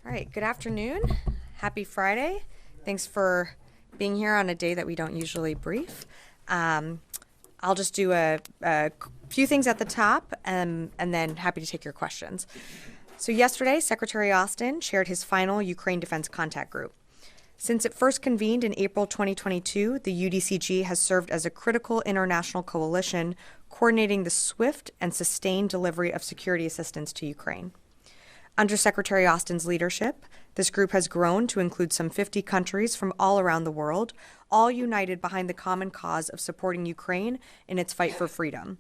All right, good afternoon. Happy Friday. Thanks for being here on a day that we don't usually brief. I'll just do a few things at the top and then happy to take your questions. So, yesterday, Secretary Austin chaired his final Ukraine Defense Contact Group. Since it first convened in April 2022, the UDCG has served as a critical international coalition coordinating the swift and sustained delivery of security assistance to Ukraine. Under Secretary Austin's leadership, this group has grown to include some 50 countries from all around the world, all united behind the common cause of supporting Ukraine in its fight for freedom.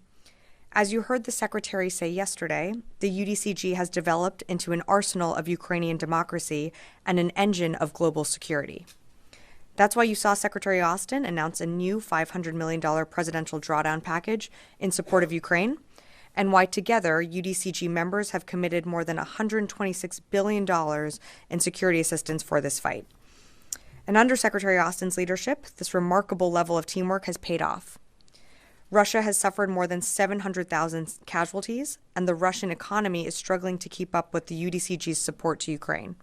As you heard the Secretary say yesterday, the UDCG has developed into an arsenal of Ukrainian democracy and an engine of global security. That's why you saw Secretary Austin announce a new $500 million presidential drawdown package in support of Ukraine, and why together UDCG members have committed more than $126 billion in security assistance for this fight. And under Secretary Austin's leadership, this remarkable level of teamwork has paid off. Russia has suffered more than 700,000 casualties, and the Russian economy is struggling to keep up with the UDCG's support to Ukraine.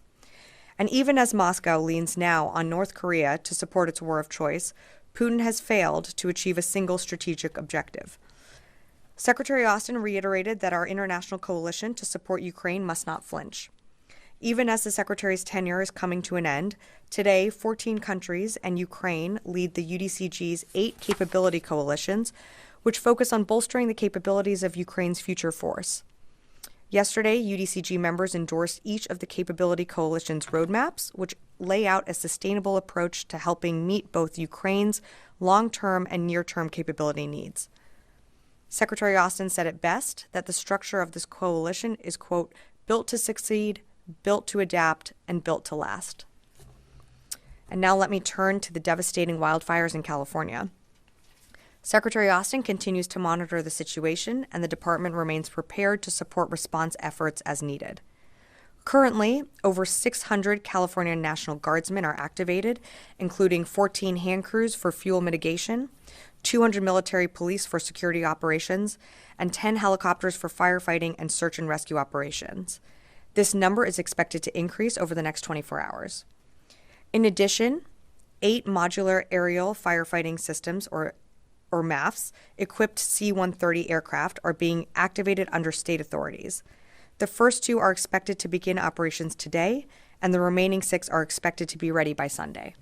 And even as Moscow leans now on North Korea to support its war of choice, Putin has failed to achieve a single strategic objective. Secretary Austin reiterated that our international coalition to support Ukraine must not flinch. Even as the Secretary's tenure is coming to an end, today 14 countries and Ukraine lead the UDCG's 8 capability coalitions, which focus on bolstering the capabilities of Ukraine's future force. Yesterday, UDCG members endorsed each of the capability coalition's roadmaps, which lay out a sustainable approach to helping meet both Ukraine's long-term and near-term capability needs. Secretary Austin said it best that the structure of this coalition is, quote, built to succeed, built to adapt, and built to last. And now let me turn to the devastating wildfires in California. Secretary Austin continues to monitor the situation, and the department remains prepared to support response efforts as needed. Currently, over 600 California National Guardsmen are activated, including 14 hand crews for fuel mitigation, 200 military police for security operations, and 10 helicopters for firefighting and search and rescue operations. This number is expected to increase over the next 24 hours. In addition, 8 modular aerial firefighting systems, or MAFs, equipped C-130 aircraft are being activated under state authorities. The first 2 are expected to begin operations today, and the remaining 6 are expected to be ready by Sunday.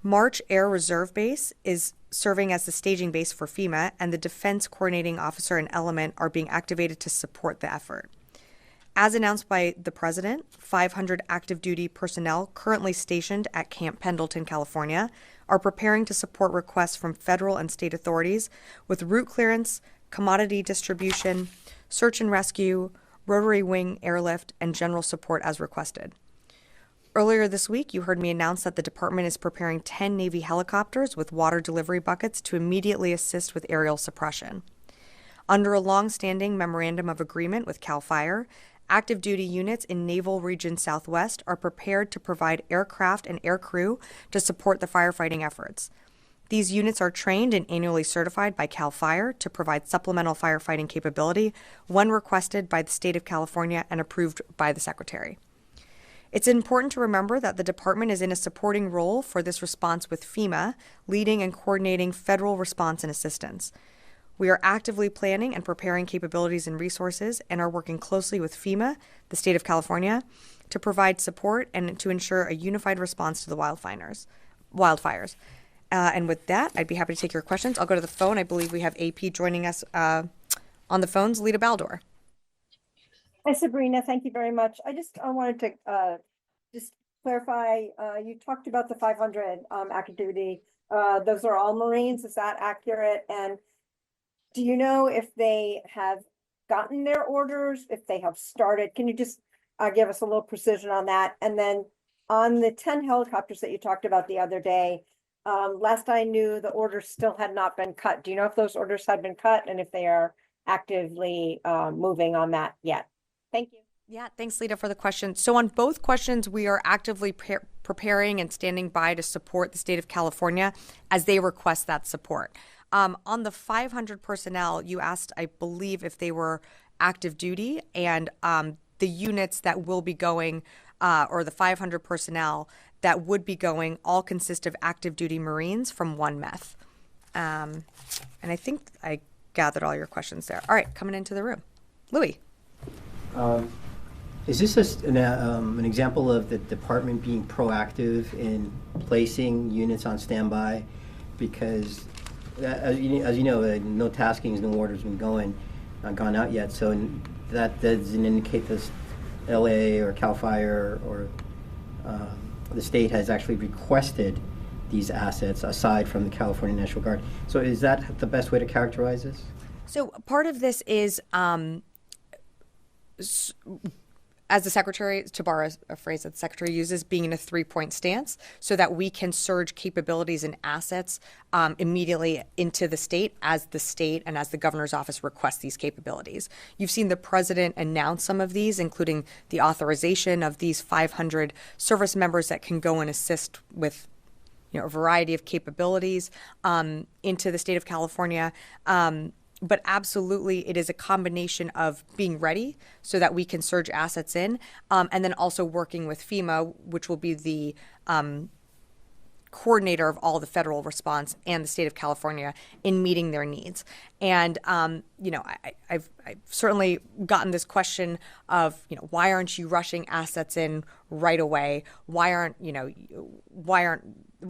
March Air Reserve Base is serving as the staging base for FEMA, and the Defense Coordinating Officer and Element are being activated to support the effort. As announced by the President, 500 active duty personnel currently stationed at Camp Pendleton, California, are preparing to support requests from federal and state authorities with route clearance, commodity distribution, search and rescue, rotary wing airlift, and general support as requested. Earlier this week, you heard me announce that the department is preparing 10 Navy helicopters with water delivery buckets to immediately assist with aerial suppression. Under a long-standing memorandum of agreement with CAL FIRE, active duty units in Naval Region Southwest are prepared to provide aircraft and aircrew to support the firefighting efforts. These units are trained and annually certified by CAL FIRE to provide supplemental firefighting capability when requested by the state of California and approved by the Secretary. It's important to remember that the department is in a supporting role for this response with FEMA, leading and coordinating federal response and assistance. We are actively planning and preparing capabilities and resources and are working closely with FEMA, the state of California, to provide support and to ensure a unified response to the wildfires. And with that, I'd be happy to take your questions. I'll go to the phone. I believe we have AP joining us on the phones, Lita Baldor. Hi, Sabrina. Thank you very much. I just wanted to just clarify, you talked about the 500 active duty. Those are all Marines. Is that accurate? And do you know if they have gotten their orders, if they have started? Can you just give us a little precision on that? And then on the 10 helicopters that you talked about the other day, last I knew the orders still had not been cut. Do you know if those orders had been cut and if they are actively moving on that yet? Thank you. Yeah, thanks, Lita, for the question. So on both questions, we are actively preparing and standing by to support the state of California as they request that support. On the 500 personnel, you asked, I believe, if they were active duty, and the units that will be going, or the 500 personnel that would be going, all consist of active duty Marines from 1 meth. And I think I gathered all your questions there. All right, coming into the room. Louis. Is this an example of the department being proactive in placing units on standby? Because as you know, no taskings, no orders been gone out yet. So that doesn't indicate this LA or CAL FIRE or the state has actually requested these assets aside from the California National Guard. So is that the best way to characterize this? So part of this is, as the secretary, to borrow a phrase that the secretary uses, being in a 3-point stance so that we can surge capabilities and assets immediately into the state as the governor's office requests these capabilities. You've seen the president announce some of these, including the authorization of these 500 service members that can go and assist with a variety of capabilities into the state of California. But absolutely, it is a combination of being ready so that we can surge assets in, and then also working with FEMA, which will be the coordinator of all the federal response and the state of California in meeting their needs. And, I've certainly gotten this question of, why aren't you rushing assets in right away? Why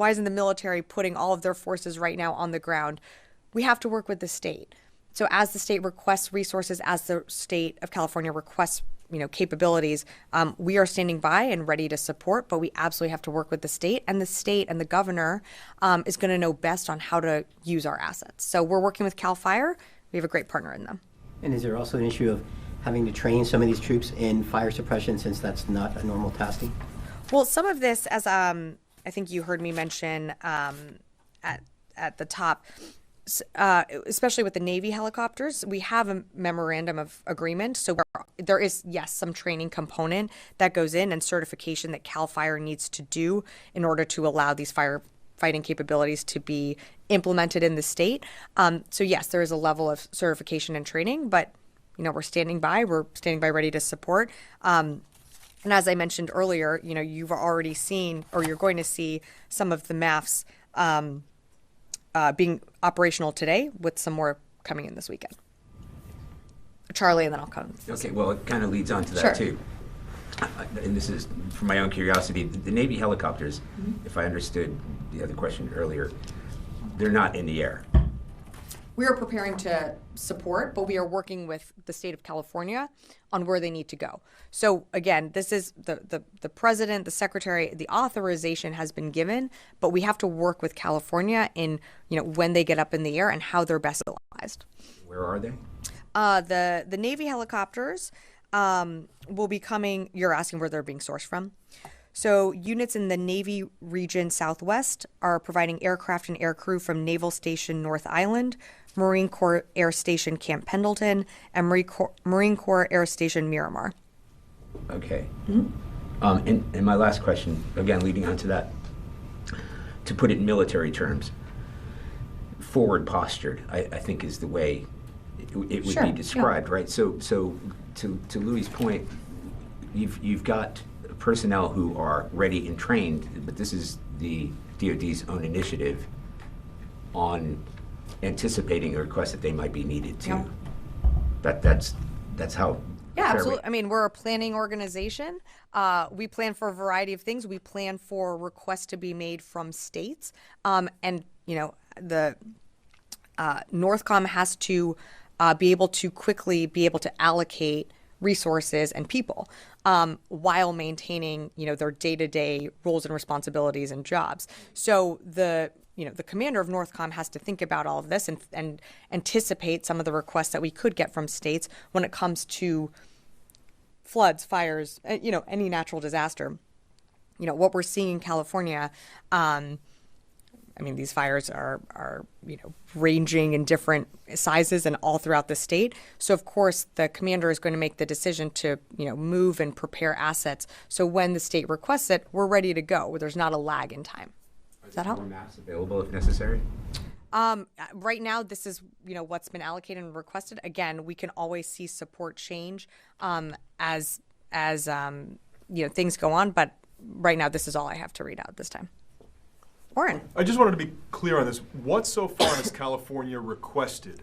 isn't the military putting all of their forces right now on the ground? We have to work with the state. So as the state requests resources, as the state of California requests, capabilities, we are standing by and ready to support, but we absolutely have to work with the state, and the governor is going to know best on how to use our assets. So we're working with CAL FIRE. We have a great partner in them. And is there also an issue of having to train some of these troops in fire suppression since that's not a normal tasking? Well, some of this, as I think you heard me mention at the top, especially with the Navy helicopters, we have a memorandum of agreement. So there is, yes, some training component that goes in and certification that CAL FIRE needs to do in order to allow these firefighting capabilities to be implemented in the state. So yes, there is a level of certification and training, but we're standing by. We're standing by ready to support. And as I mentioned earlier, you've already seen, or you're going to see, some of the MAFs being operational today, with some more coming in this weekend. Charlie, and then I'll come. Okay, well, it kind of leads on to that, too. And this is from my own curiosity. The Navy helicopters, if I understood the other question earlier, they're not in the air. We are preparing to support, but we are working with the state of California on where they need to go. So again, this is the president, the secretary, the authorization has been given, but we have to work with California in, when they get up in the air and how they're best utilized. Where are they? The Navy helicopters will be coming. You're asking where they're being sourced from. So units in the Navy region Southwest are providing aircraft and aircrew from Naval Station North Island, Marine Corps Air Station Camp Pendleton, and Marine Corps Air Station Miramar. Okay. And my last question, again, leading on to that, to put it in military terms, forward postured, I think is the way it would be described, right? So to Louis' point, you've got personnel who are ready and trained, but this is the DoD's own initiative on anticipating a request that they might be needed to. Yeah. That's how. Yeah, absolutely. I mean, we're a planning organization. We plan for a variety of things. We plan for requests to be made from states, and the Northcom has to be able to quickly be able to allocate resources and people while maintaining, their day-to-day roles and responsibilities and jobs. So the commander of Northcom has to think about all of this and anticipate some of the requests that we could get from states when it comes to floods, fires, any natural disaster. What we're seeing in California, these fires are ranging in different sizes and all throughout the state. So of course the commander is going to make the decision to, move and prepare assets. So when the state requests it, we're ready to go, where there's not a lag in time. Does that help? More maps available if necessary? Right now, this is, what's been allocated and requested. Again, we can always see support change as things go on. But right now, this is all I have to read out this time. Warren. I just wanted to be clear on this. What so far has California requested?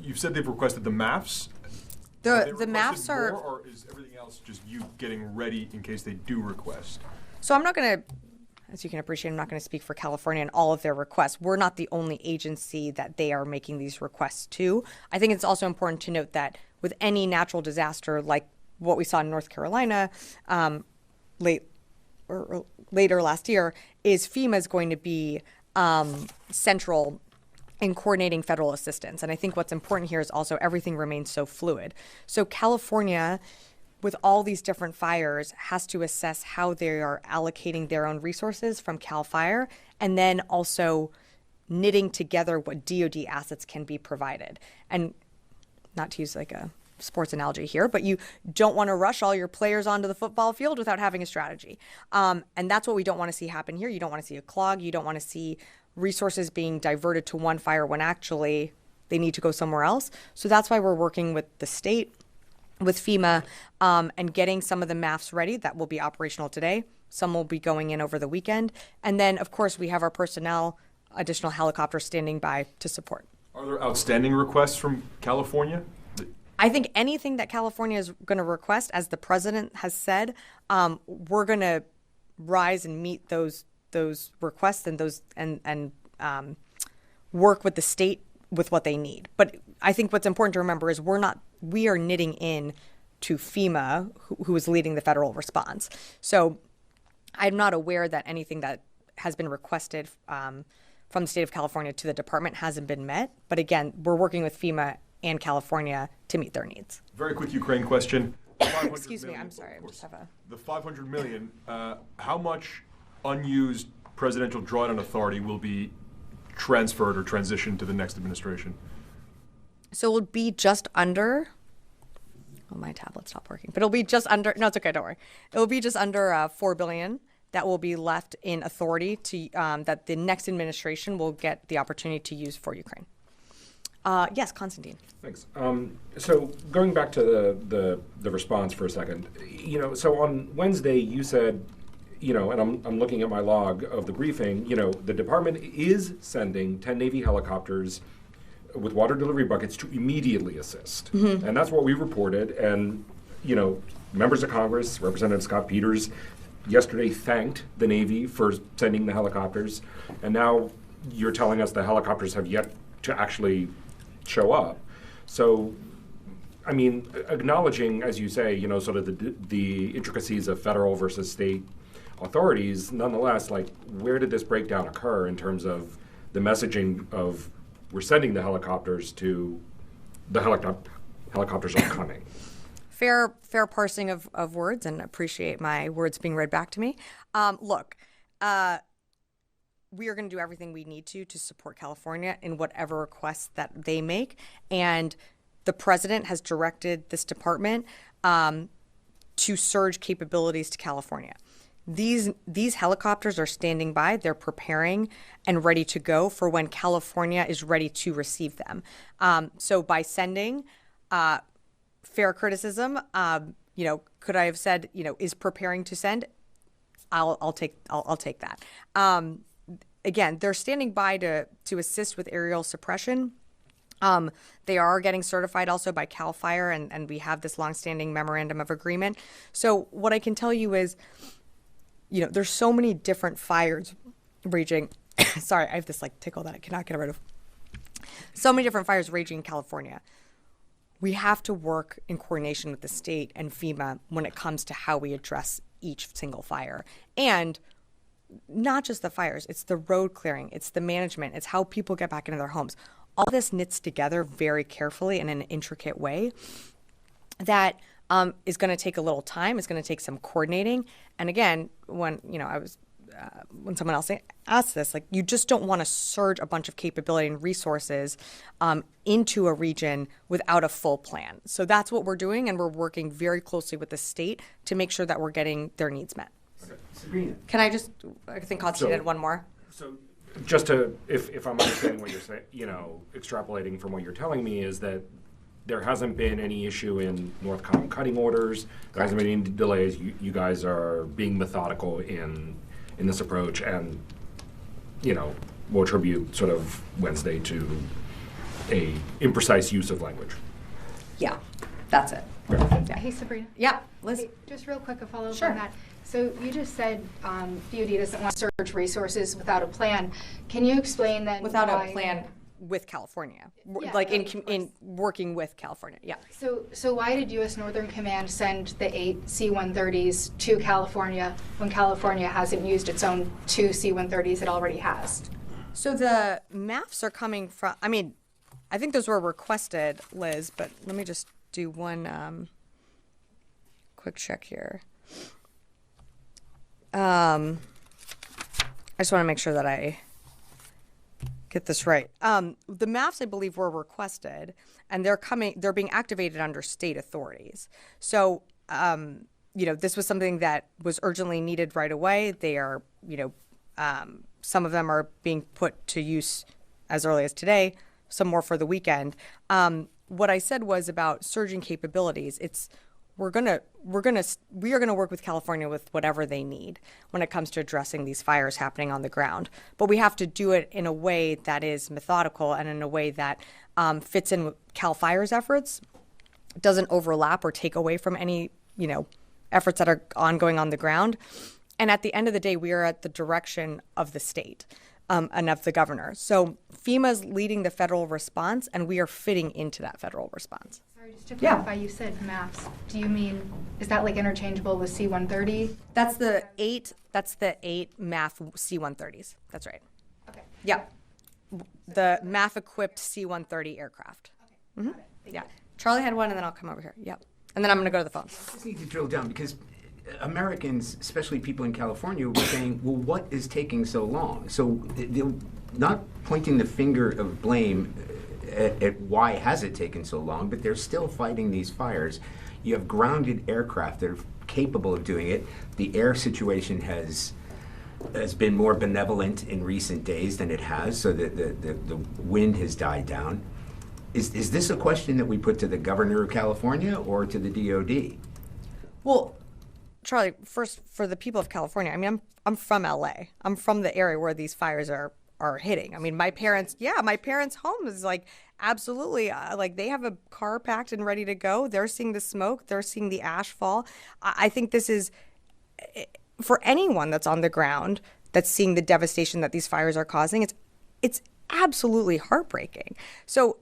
You've said they've requested the maps. The maps are. More, or is everything else just you getting ready in case they do request? So I'm not going to, as you can appreciate, I'm not going to speak for California and all of their requests. We're not the only agency that they are making these requests to. I think it's also important to note that with any natural disaster like what we saw in North Carolina later last year, is FEMA is going to be central in coordinating federal assistance. And I think what's important here is also everything remains so fluid. So California, with all these different fires, has to assess how they are allocating their own resources from CAL FIRE, and then also knitting together what DoD assets can be provided. And not to use like a sports analogy here, but you don't want to rush all your players onto the football field without having a strategy. And that's what we don't want to see happen here. You don't want to see a clog. You don't want to see resources being diverted to one fire when actually they need to go somewhere else. So that's why we're working with the state, with FEMA, and getting some of the MAFs ready that will be operational today. Some will be going in over the weekend. And then, of course, we have our personnel, additional helicopters standing by to support. Are there outstanding requests from California? I think anything that California is going to request, as the president has said, we're going to rise and meet those requests and work with the state with what they need. But I think what's important to remember is we are knitting in to FEMA, who is leading the federal response. So I'm not aware that anything that has been requested from the state of California to the department hasn't been met. But again, we're working with FEMA and California to meet their needs. Very quick Ukraine question. Excuse me, I'm sorry. The $500 million, how much unused presidential drawdown authority will be transferred or transitioned to the next administration? So it'll be just under, my tablet stopped working, but it'll be just under, no, it's okay, don't worry. It'll be just under $4 billion that will be left in authority to, that the next administration will get the opportunity to use for Ukraine. Yes, Constantine. Thanks. So going back to the response for a second, so on Wednesday you said, and I'm looking at my log of the briefing, the department is sending 10 Navy helicopters with water delivery buckets to immediately assist. Mm-hmm. And that's what we reported. And, members of Congress, Representative Scott Peters, yesterday thanked the Navy for sending the helicopters. And now you're telling us the helicopters have yet to actually show up. So, acknowledging, as you say, sort of the intricacies of federal versus state authorities, nonetheless, where did this breakdown occur in terms of the messaging of we're sending the helicopters to the helicopters are coming? Fair parsing of words, and appreciate my words being read back to me. Look, we are going to do everything we need to support California in whatever requests that they make. And the president has directed this department to surge capabilities to California. These helicopters are standing by. They're preparing and ready to go for when California is ready to receive them. So by sending, fair criticism, could I have said, is preparing to send? I'll take that. Again, they're standing by to assist with aerial suppression. They are getting certified also by CAL FIRE, and we have this longstanding memorandum of agreement. So what I can tell you is, there's so many different fires raging. Sorry, I have this tickle that I cannot get rid of. So many different fires raging in California. We have to work in coordination with the state and FEMA when it comes to how we address each single fire. And not just the fires, it's the road clearing, it's the management, it's how people get back into their homes. All this knits together very carefully in an intricate way that is going to take a little time. It's going to take some coordinating. And again, when when someone else asked this, you just don't want to surge a bunch of capability and resources into a region without a full plan. So that's what we're doing, and we're working very closely with the state to make sure that we're getting their needs met. Okay. Sabrina. Can I think Constantine had one more. So just to, if I'm understanding what you're saying, extrapolating from what you're telling me is that there hasn't been any issue in Northcom cutting orders. There hasn't been any delays. You guys are being methodical in this approach, and we'll attribute sort of Wednesday to a imprecise use of language. Yeah, that's it. Yeah. Hey, Sabrina. Yeah, Liz. Hey, just real quick, a follow-up Sure. on that. So you just said DoD doesn't want to surge resources without a plan. Can you explain then Without why? a plan with California, Yeah, like of course. in working with California. Yeah. So why did U.S. Northern Command send the 8 C-130s to California when California hasn't used its own 2 C-130s it already has? So the MAFs are coming from, I think those were requested, Liz, but let me just do one quick check here. I just want to make sure that I get this right. The MAFs, I believe, were requested, and they're being activated under state authorities. So, this was something that was urgently needed right away. They are, some of them are being put to use as early as today, some more for the weekend. What I said was about surging capabilities. We are gonna work with California with whatever they need when it comes to addressing these fires happening on the ground. But we have to do it in a way that is methodical and in a way that fits in with Cal Fire's efforts, doesn't overlap or take away from any efforts that are ongoing on the ground. And at the end of the day, we are at the direction of the state and of the governor. So FEMA's leading the federal response, and we are fitting into that federal response. Sorry, just to clarify, you said MAFs. Do you mean, is that like interchangeable with C-130? That's the eight MAF C-130s. That's right. Okay. Yeah. The MAF-equipped C-130 aircraft. Okay. Got it. Thank Yeah. you. Charlie had one, and then I'll come over here. Yep. And then I'm going to go to the phone. Just need to drill down because Americans, especially people in California, were saying, well, what is taking so long? So they're not pointing the finger of blame at why has it taken so long, but they're still fighting these fires. You have grounded aircraft that are capable of doing it. The air situation has been more benevolent in recent days than it has, so that the wind has died down. Is this a question that we put to the governor of California or to the DOD? Well, Charlie, first, for the people of California, I'm from LA. I'm from the area where these fires are hitting. My parents' home is like absolutely like they have a car packed and ready to go. They're seeing the smoke. They're seeing the ash fall. I think this is, for anyone that's on the ground that's seeing the devastation that these fires are causing, it's absolutely heartbreaking. So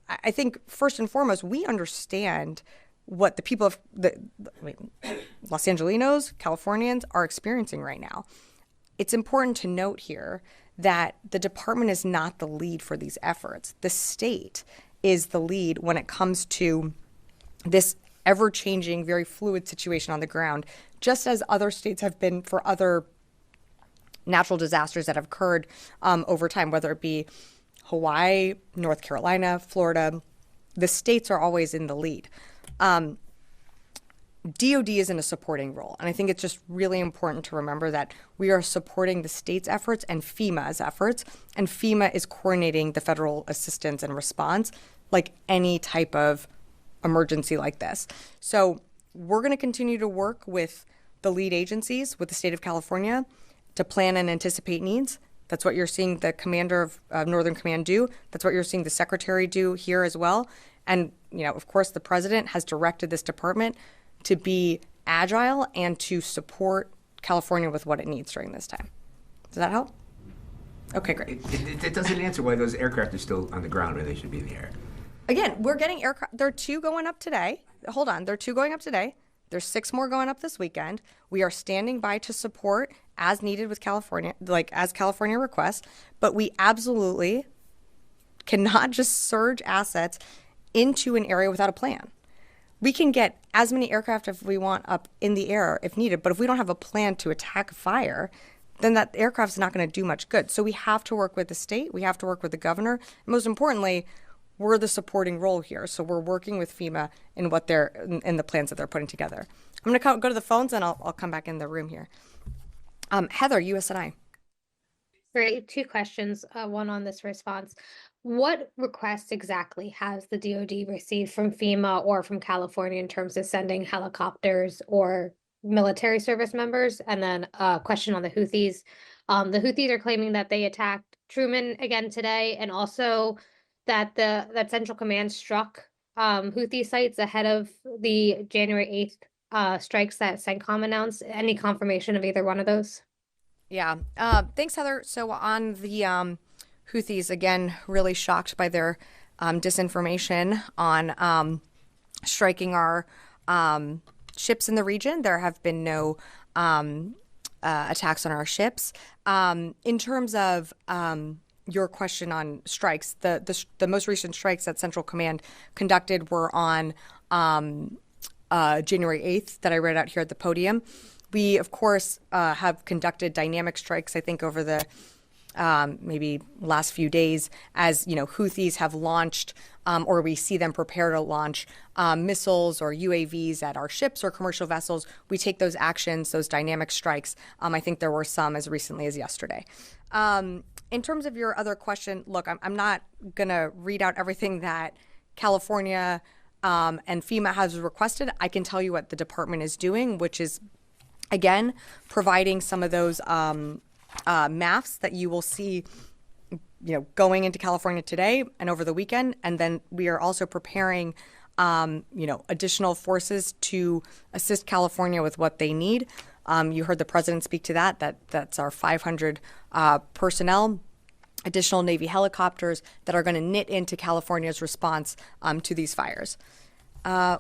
I think first and foremost, we understand what the people of Los Angelinos, Californians are experiencing right now. It's important to note here that the department is not the lead for these efforts. The state is the lead when it comes to this ever-changing, very fluid situation on the ground, just as other states have been for other natural disasters that have occurred over time, whether it be Hawaii, North Carolina, Florida. The states are always in the lead. DOD is in a supporting role. And I think it's just really important to remember that we are supporting the state's efforts and FEMA's efforts. And FEMA is coordinating the federal assistance and response like any type of emergency like this. So we're going to continue to work with the lead agencies, with the state of California, to plan and anticipate needs. That's what you're seeing the commander of Northern Command do. That's what you're seeing the secretary do here as well. And, of course, the president has directed this department to be agile and to support California with what it needs during this time. Does that help? Okay, great. It doesn't answer why those aircraft are still on the ground when they should be in the air. Again, we're getting aircraft. There are 2 going up today. Hold on. There are 2 going up today. There's 6 more going up this weekend. We are standing by to support as needed with California, like as California requests. But we absolutely cannot just surge assets into an area without a plan. We can get as many aircraft if we want up in the air if needed, but if we don't have a plan to attack a fire, then that aircraft's not going to do much good. So we have to work with the state, we have to work with the governor. And most importantly, we're the supporting role here. So we're working with FEMA in what they're in the plans that they're putting together. I'm going to go to the phones and I'll come back in the room here. Heather, USNI. Great. 2 questions, one on this response. what requests exactly has the DoD received from FEMA or from California in terms of sending helicopters or military service members? And then a question on the Houthis. The Houthis are claiming that they attacked Truman again today, and also that that Central Command struck Houthi sites ahead of the January 8th strikes that CENTCOM announced. Any confirmation of either one of those? Yeah. Thanks, Heather. So on the Houthis, again, really shocked by their disinformation on striking our ships in the region. There have been no attacks on our ships. In terms of your question on strikes, the most recent strikes that Central Command conducted were on January 8th that I read out here at the podium. We, of course, have conducted dynamic strikes, I think, over the maybe last few days, as Houthis have launched or we see them prepare to launch missiles or UAVs at our ships or commercial vessels. We take those actions, those dynamic strikes. I think there were some as recently as yesterday. In terms of your other question, look, I'm not going to read out everything that California and FEMA has requested. I can tell you what the department is doing, which is, again, providing some of those maps that you will see, going into California today and over the weekend. And then we are also preparing, additional forces to assist California with what they need. You heard the president speak to that's our 500 personnel, additional Navy helicopters that are going to knit into California's response to these fires.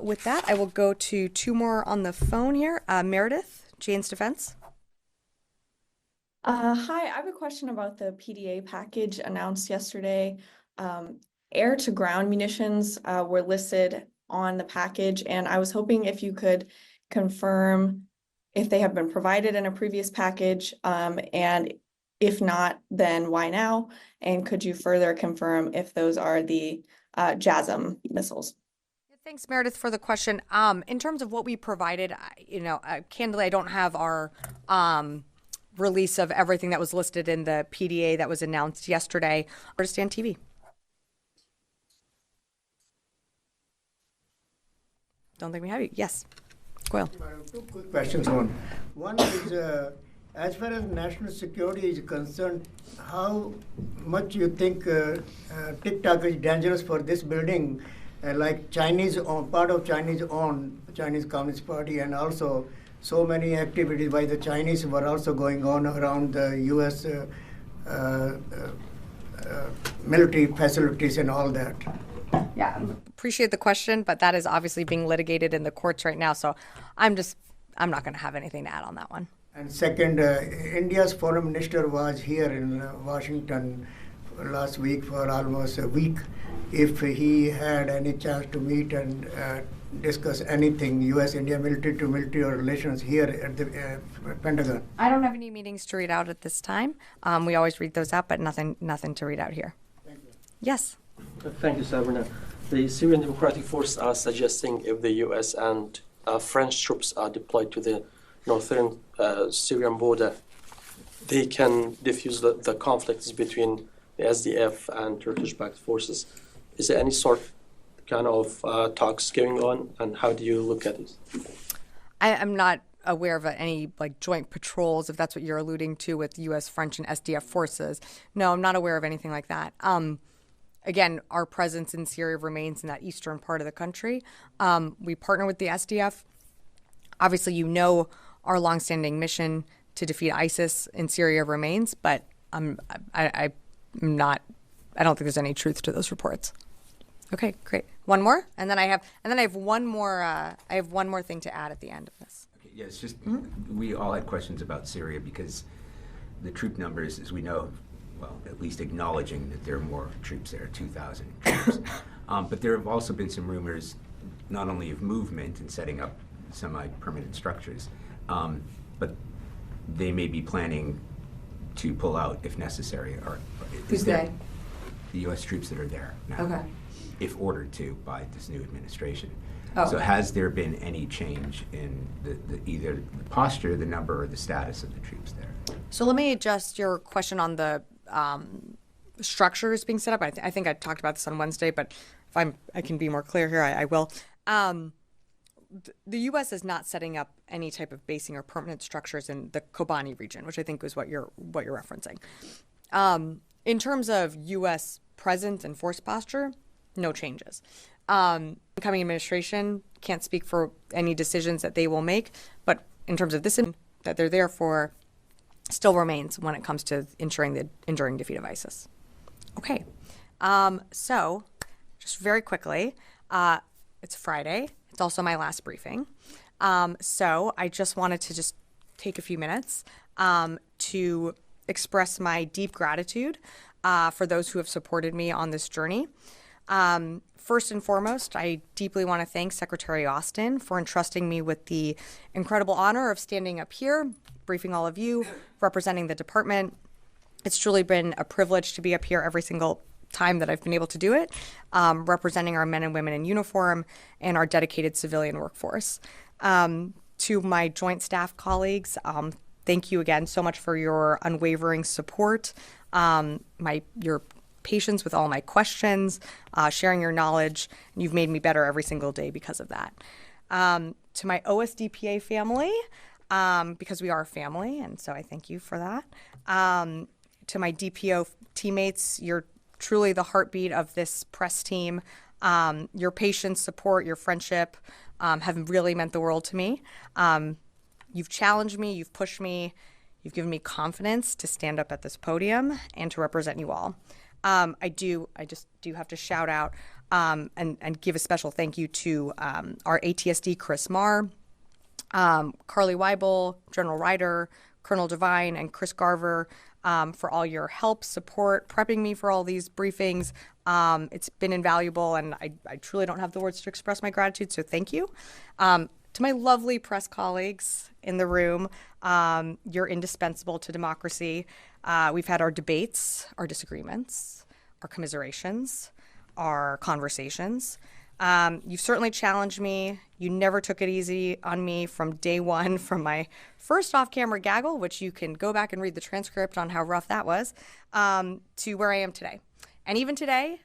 With that, I will go to two more on the phone here. Meredith, Jane's Defense. Hi, I have a question about the PDA package announced yesterday. Air-to-ground munitions were listed on the package, and I was hoping if you could confirm if they have been provided in a previous package, and if not, then why now? And could you further confirm if those are the JASSM missiles? Thanks, Meredith, for the question. In terms of what we provided, candidly, I don't have our release of everything that was listed in the PDA that was announced yesterday. Understand TV. Don't think we have you. Yes, Goyle. Two quick questions. One is, as far as national security is concerned, how much you think TikTok is dangerous for this building, like Chinese part of Chinese Communist Party, and also so many activities by the Chinese were also going on around the U.S. Military facilities and all that. Yeah, appreciate the question, but that is obviously being litigated in the courts right now. So I'm not going to have anything to add on that one. And second, India's foreign minister was here in Washington last week for almost a week. If he had any chance to meet and discuss anything, U.S.-India military-to-military relations here at the Pentagon. I don't have any meetings to read out at this time. We always read those out, but nothing to read out here. Thank you. Yes. Thank you, Sabrina. The Syrian Democratic Forces are suggesting if the U.S. and French troops are deployed to the northern Syrian border, they can diffuse the conflicts between the SDF and Turkish-backed forces. Is there any sort of talks going on, and how do you look at it? I'm not aware of any joint patrols, if that's what you're alluding to, with U.S., French, and SDF forces. No, I'm not aware of anything like that. Again, our presence in Syria remains in that eastern part of the country. We partner with the SDF. Obviously, our longstanding mission to defeat ISIS in Syria remains, but I don't think there's any truth to those reports. Okay, great. One more, and then I have one more. I have one more thing to add at the end of this. Okay, yeah, it's just we all had questions about Syria because the troop numbers, as we know, well, at least acknowledging that there are more troops there, 2,000 troops. But there have also been some rumors, not only of movement and setting up semi-permanent structures, but they may be planning to pull out if necessary. Or Who's they? The U.S. troops that are there now. Okay. If ordered to by this new administration. Oh. So has there been any change in either the posture, the number, or the status of the troops there? So let me adjust your question on the structures being set up. I think I talked about this on Wednesday, but if I can be more clear here, I will. The U.S. is not setting up any type of basing or permanent structures in the Kobani region, which I think is what you're referencing. In terms of U.S. presence and force posture, no changes. Incoming administration can't speak for any decisions that they will make, but in terms of this, that they're there for, still remains when it comes to ensuring the enduring defeat of ISIS. Okay, so just very quickly, it's Friday. It's also my last briefing. So I just wanted to just take a few minutes to express my deep gratitude for those who have supported me on this journey. First and foremost, I deeply want to thank Secretary Austin for entrusting me with the incredible honor of standing up here, briefing all of you, representing the department. It's truly been a privilege to be up here every single time that I've been able to do it, representing our men and women in uniform and our dedicated civilian workforce. To my joint staff colleagues, thank you again so much for your unwavering support, your patience with all my questions, sharing your knowledge. You've made me better every single day because of that. To my OSDPA family, because we are a family, and so I thank you for that. To my DPO teammates, you're truly the heartbeat of this press team. Your patience, support, your friendship have really meant the world to me. You've challenged me, you've pushed me, you've given me confidence to stand up at this podium and to represent you all. I just do have to shout out and give a special thank you to our ATSD Chris Marr, Carly Weibel, General Ryder, Colonel Devine, and Chris Garver for all your help, support, prepping me for all these briefings. It's been invaluable, and I truly don't have the words to express my gratitude, so thank you. To my lovely press colleagues in the room, you're indispensable to democracy. We've had our debates, our disagreements, our commiserations, our conversations. You've certainly challenged me. You never took it easy on me from day one, from my first off-camera gaggle, which you can go back and read the transcript on how rough that was, to where I am today. And even today,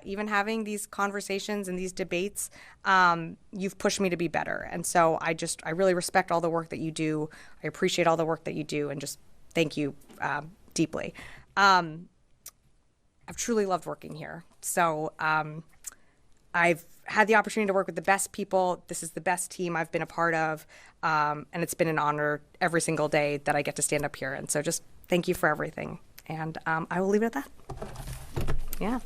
even having these conversations and these debates, you've pushed me to be better. And so I really respect all the work that you do. I appreciate all the work that you do, and just thank you deeply. I've truly loved working here. So I've had the opportunity to work with the best people. This is the best team I've been a part of. And it's been an honor every single day that I get to stand up here. And so just thank you for everything. And I will leave it at that. Yeah.